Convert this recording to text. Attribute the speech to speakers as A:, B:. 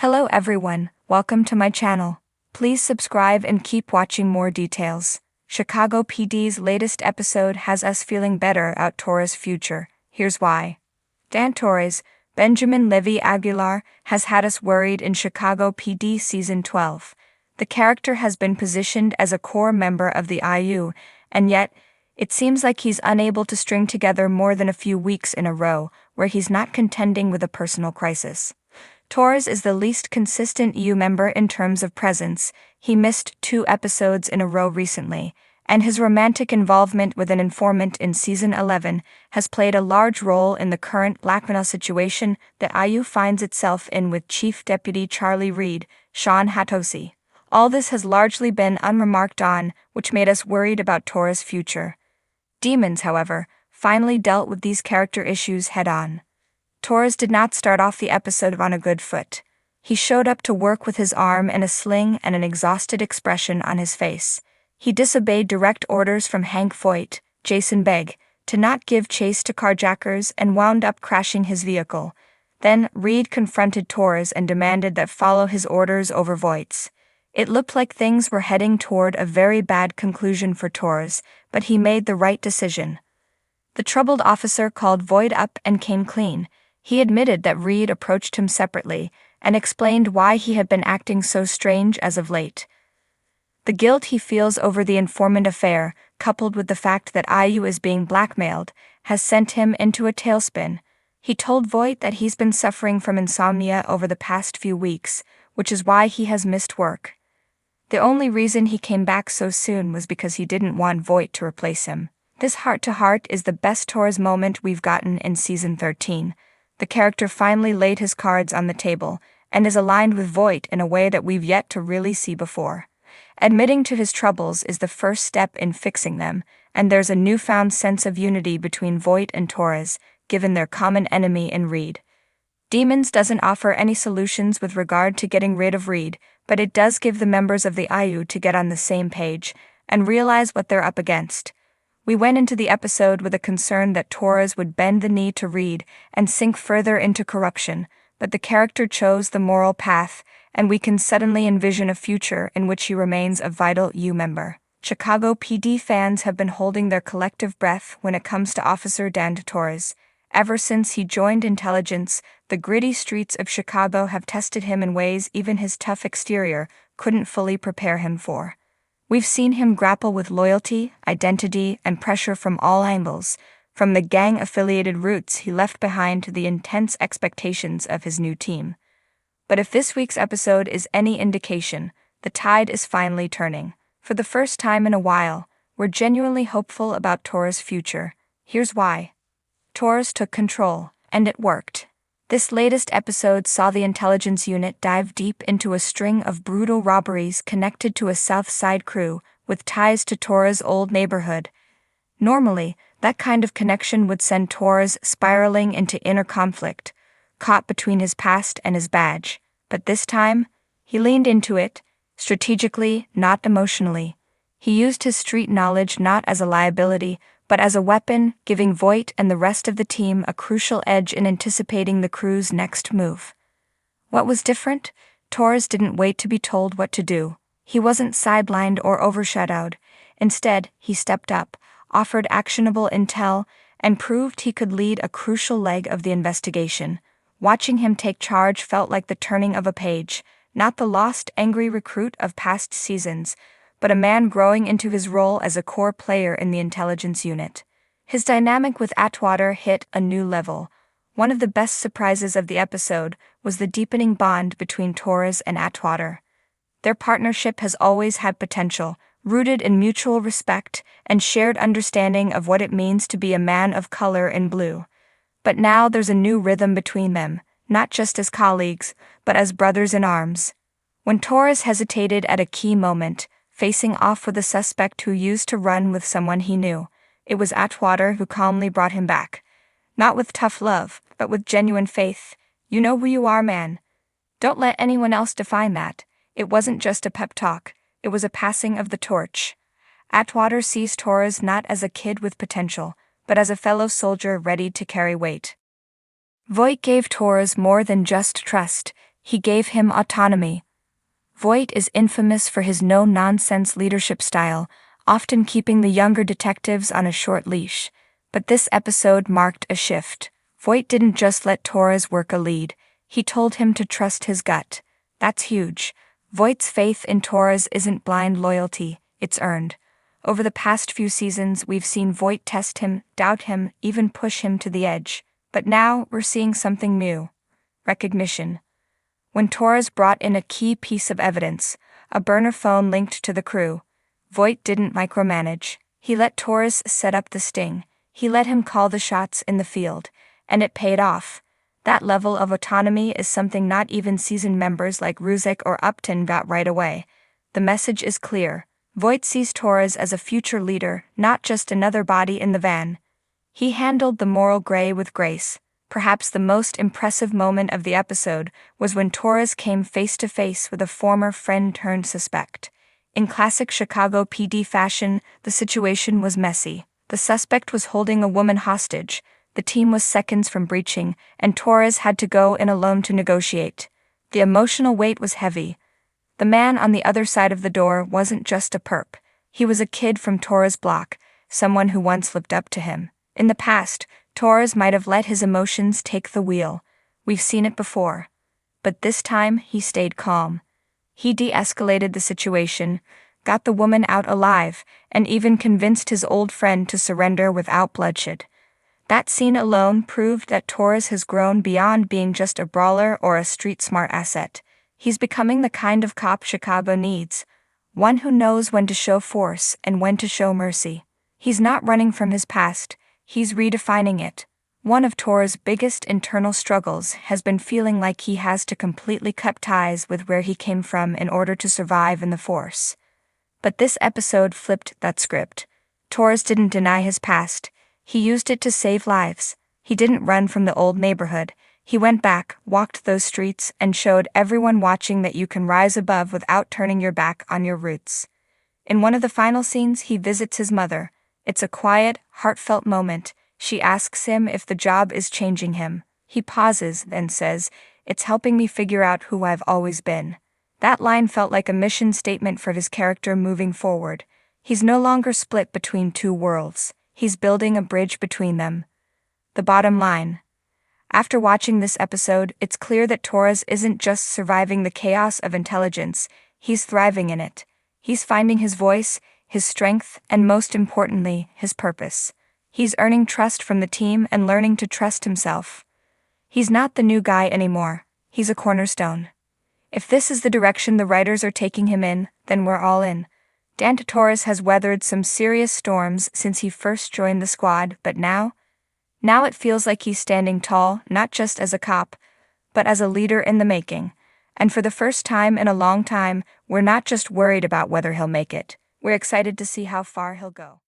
A: Hello everyone, welcome to my channel. Please subscribe and keep watching more details. Chicago PD's latest episode has us feeling better about Torres' future. Here's why. Dan Torres, Benjamin Levy Aguilar, has had us worried in Chicago PD Season 12. The character has been positioned as a core member of the IU, and yet, it seems like he's unable to string together more than a few weeks in a row where he's not contending with a personal crisis. Torres is the least consistent EU member in terms of presence. He missed 2 episodes in a row recently, and his romantic involvement with an informant in Season 11 has played a large role in the current blackmail situation that IU finds itself in with Chief Deputy Charlie Reed, Sean Hatosi. All this has largely been unremarked on, which made us worried about Torres' future. Demons, however, finally dealt with these character issues head-on. Torres did not start off the episode on a good foot. He showed up to work with his arm in a sling and an exhausted expression on his face. He disobeyed direct orders from Hank Voigt, Jason Begg, to not give chase to carjackers and wound up crashing his vehicle. Then Reed confronted Torres and demanded that follow his orders over Voigt's. It looked like things were heading toward a very bad conclusion for Torres, but he made the right decision. The troubled officer called Voigt up and came clean. He admitted that Reed approached him separately and explained why he had been acting so strange as of late. The guilt he feels over the informant affair, coupled with the fact that IU is being blackmailed, has sent him into a tailspin. He told Voigt that he's been suffering from insomnia over the past few weeks, which is why he has missed work. The only reason he came back so soon was because he didn't want Voigt to replace him. This heart-to-heart is the best Torres moment we've gotten in Season 13. The character finally laid his cards on the table, and is aligned with Voigt in a way that we've yet to really see before. Admitting to his troubles is the first step in fixing them, and there's a newfound sense of unity between Voigt and Torres, given their common enemy in Reed. Demons doesn't offer any solutions with regard to getting rid of Reed, but it does give the members of the IU to get on the same page, and realize what they're up against. We went into the episode with a concern that Torres would bend the knee to Reed and sink further into corruption, but the character chose the moral path, and we can suddenly envision a future in which he remains a vital EU member. Chicago PD fans have been holding their collective breath when it comes to Officer Dan Torres. Ever since he joined intelligence, the gritty streets of Chicago have tested him in ways even his tough exterior couldn't fully prepare him for. We've seen him grapple with loyalty, identity, and pressure from all angles, from the gang-affiliated roots he left behind to the intense expectations of his new team. But if this week's episode is any indication, the tide is finally turning. For the first time in a while, we're genuinely hopeful about Torres' future. Here's why. Torres took control, and it worked. This latest episode saw the intelligence unit dive deep into a string of brutal robberies connected to a South Side crew with ties to Torres' old neighborhood. Normally, that kind of connection would send Torres spiraling into inner conflict, caught between his past and his badge. But this time, he leaned into it, strategically, not emotionally. He used his street knowledge not as a liability, but as a weapon, giving Voigt and the rest of the team a crucial edge in anticipating the crew's next move. What was different? Torres didn't wait to be told what to do. He wasn't sidelined or overshadowed. Instead, he stepped up, offered actionable intel, and proved he could lead a crucial leg of the investigation. Watching him take charge felt like the turning of a page, not the lost, angry recruit of past seasons, but a man growing into his role as a core player in the intelligence unit. His dynamic with Atwater hit a new level. One of the best surprises of the episode was the deepening bond between Torres and Atwater. Their partnership has always had potential, rooted in mutual respect and shared understanding of what it means to be a man of color in blue. But now there's a new rhythm between them, not just as colleagues, but as brothers in arms. When Torres hesitated at a key moment, facing off with a suspect who used to run with someone he knew, it was Atwater who calmly brought him back. Not with tough love, but with genuine faith. You know who you are, man. Don't let anyone else define that. It wasn't just a pep talk, it was a passing of the torch. Atwater sees Torres not as a kid with potential, but as a fellow soldier ready to carry weight. Voigt gave Torres more than just trust. He gave him autonomy. Voight is infamous for his no-nonsense leadership style, often keeping the younger detectives on a short leash. But this episode marked a shift. Voight didn't just let Torres work a lead, he told him to trust his gut. That's huge. Voight's faith in Torres isn't blind loyalty, it's earned. Over the past few seasons, we've seen Voight test him, doubt him, even push him to the edge. But now, we're seeing something new. Recognition. When Torres brought in a key piece of evidence, a burner phone linked to the crew, Voight didn't micromanage. He let Torres set up the sting. He let him call the shots in the field, and it paid off. That level of autonomy is something not even seasoned members like Ruzek or Upton got right away. The message is clear. Voight sees Torres as a future leader, not just another body in the van. He handled the moral gray with grace. Perhaps the most impressive moment of the episode was when Torres came face to face with a former friend turned suspect. In classic Chicago PD fashion, the situation was messy. The suspect was holding a woman hostage. The team was seconds from breaching, and Torres had to go in alone to negotiate. The emotional weight was heavy. The man on the other side of the door wasn't just a perp. He was a kid from Torres' block, someone who once looked up to him. In the past, Torres might have let his emotions take the wheel. We've seen it before. But this time, he stayed calm. He de-escalated the situation, got the woman out alive, and even convinced his old friend to surrender without bloodshed. That scene alone proved that Torres has grown beyond being just a brawler or a street-smart asset. He's becoming the kind of cop Chicago needs, one who knows when to show force and when to show mercy. He's not running from his past, he's redefining it. One of Torres' biggest internal struggles has been feeling like he has to completely cut ties with where he came from in order to survive in the force. But this episode flipped that script. Torres didn't deny his past. He used it to save lives. He didn't run from the old neighborhood. He went back, walked those streets, and showed everyone watching that you can rise above without turning your back on your roots. In one of the final scenes, he visits his mother. It's a quiet, heartfelt moment. She asks him if the job is changing him. He pauses, then says, "It's helping me figure out who I've always been." That line felt like a mission statement for his character moving forward. He's no longer split between two worlds. He's building a bridge between them. The bottom line. After watching this episode, it's clear that Torres isn't just surviving the chaos of intelligence, he's thriving in it. He's finding his voice, his strength, and most importantly, his purpose. He's earning trust from the team and learning to trust himself. He's not the new guy anymore, he's a cornerstone. If this is the direction the writers are taking him in, then we're all in. Dante Torres has weathered some serious storms since he first joined the squad, but now it feels like he's standing tall, not just as a cop, but as a leader in the making. And for the first time in a long time, we're not just worried about whether he'll make it. We're excited to see how far he'll go.